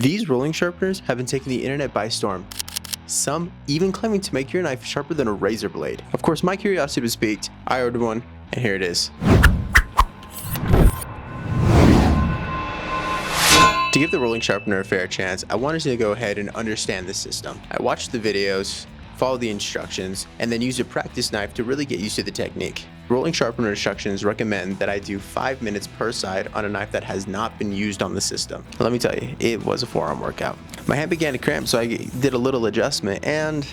These rolling sharpeners have been taking the internet by storm. Some even claiming to make your knife sharper than a razor blade. Of course, my curiosity was piqued. I ordered one, and here it is. To give the rolling sharpener a fair chance, I wanted to go ahead and understand the system. I watched the videos, followed the instructions, and then used a practice knife to really get used to the technique. Rolling sharpener instructions recommend that I do 5 minutes per side on a knife that has not been used on the system. Let me tell you, it was a forearm workout. My hand began to cramp, so I did a little adjustment, and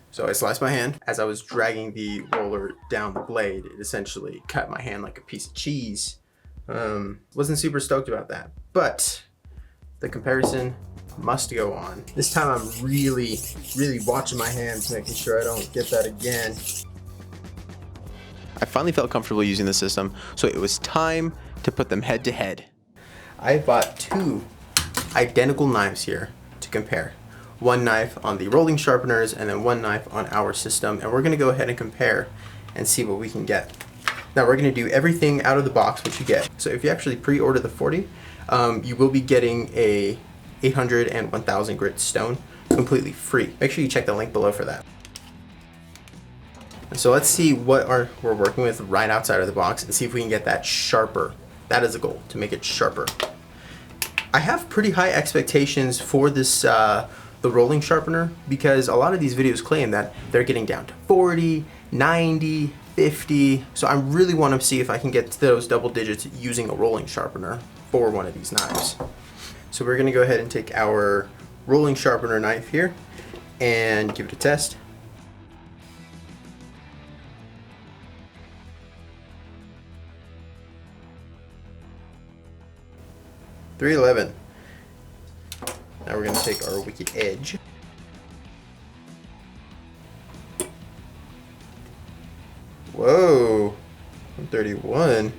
so I sliced my hand. As I was dragging the roller down the blade, it essentially cut my hand like a piece of cheese. Wasn't super stoked about that, but the comparison must go on. This time I'm really watching my hands, making sure I don't get that again. I finally felt comfortable using the system, so it was time to put them head to head. I bought 2 identical knives here to compare. One knife on the rolling sharpeners and then one knife on our system, and we're gonna go ahead and compare and see what we can get. Now we're going to do everything out of the box what you get. So if you actually pre-order the 40, you will be getting a 800 and 1000 grit stone completely free. Make sure you check the link below for that. So let's see what we're working with right outside of the box and see if we can get that sharper. That is the goal, to make it sharper. I have pretty high expectations for this the rolling sharpener, because a lot of these videos claim that they're getting down to 40, 90, 50. So I really want to see if I can get to those double digits using a rolling sharpener for one of these knives. So we're going to go ahead and take our rolling sharpener knife here and give it a test. .311. Now we're going to take our wicked edge. Whoa, 131.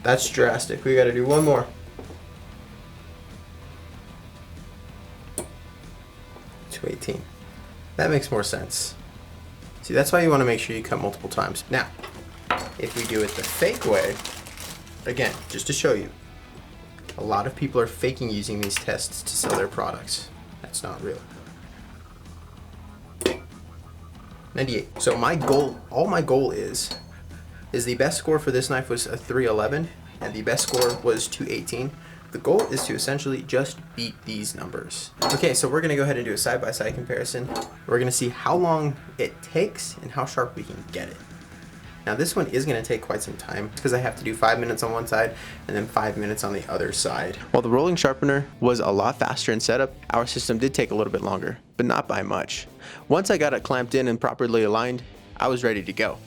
That's drastic. We got to do one more. 218. That makes more sense. See, that's why you want to make sure you cut multiple times. Now, if we do it the fake way, again, just to show you, a lot of people are faking using these tests to sell their products. That's not real. 98. So my goal, all my goal is the best score for this knife was a 311 and the best score was 218. The goal is to essentially just beat these numbers. Okay, so we're gonna go ahead and do a side-by-side comparison. We're gonna see how long it takes and how sharp we can get it. Now this one is going to take quite some time because I have to do 5 minutes on one side and then 5 minutes on the other side. While the rolling sharpener was a lot faster in setup, our system did take a little bit longer, but not by much. Once I got it clamped in and properly aligned, I was ready to go.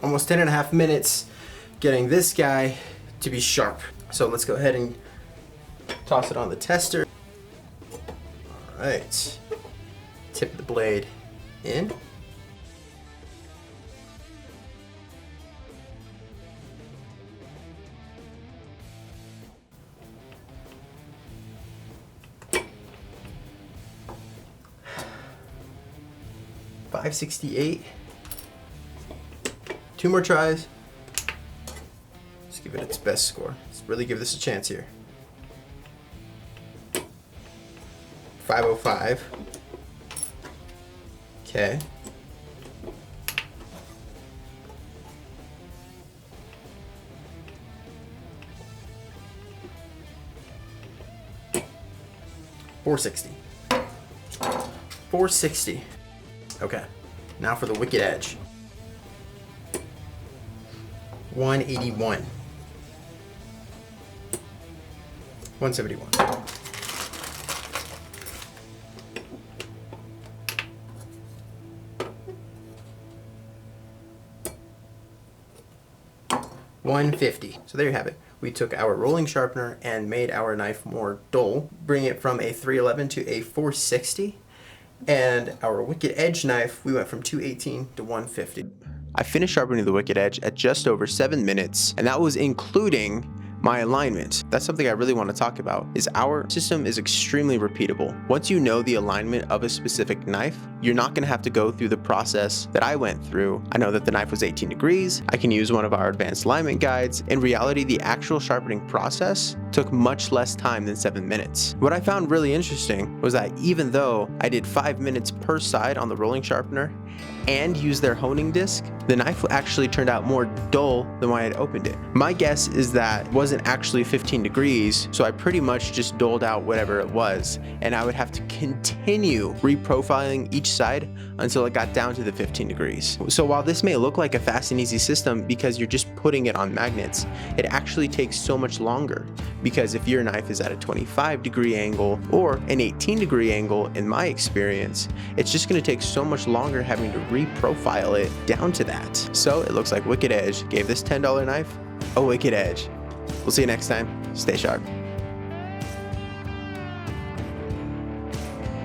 Almost 10.5 minutes getting this guy to be sharp. So let's go ahead and toss it on the tester. All right, tip the blade in. .568. 2 more tries. Let's give it its best score. Let's really give this a chance here. 505. Okay. 460. 460. Okay, now for the wicked edge. 181. 171. $150. So there you have it. We took our rolling sharpener and made our knife more dull, bring it from a 311 to a 460. And our wicked edge knife, we went from 218 to 150. I finished sharpening the wicked edge at just over 7 minutes, and that was including my alignment. That's something I really want to talk about, is our system is extremely repeatable. Once you know the alignment of a specific knife, you're not going to have to go through the process that I went through. I know that the knife was 18 degrees. I can use one of our advanced alignment guides. In reality, the actual sharpening process took much less time than 7 minutes. What I found really interesting was that even though I did 5 minutes per side on the rolling sharpener and used their honing disc, the knife actually turned out more dull than when I had opened it. My guess is that it wasn't actually 15 degrees, so I pretty much just doled out whatever it was, and I would have to continue reprofiling each side until it got down to the 15 degrees. So while this may look like a fast and easy system because you're just putting it on magnets, it actually takes so much longer, because if your knife is at a 25-degree angle or an 18-degree angle, in my experience, it's just going to take so much longer having to reprofile it down to that. So it looks like Wicked Edge gave this $10 knife a wicked edge. We'll see you next time. Stay sharp.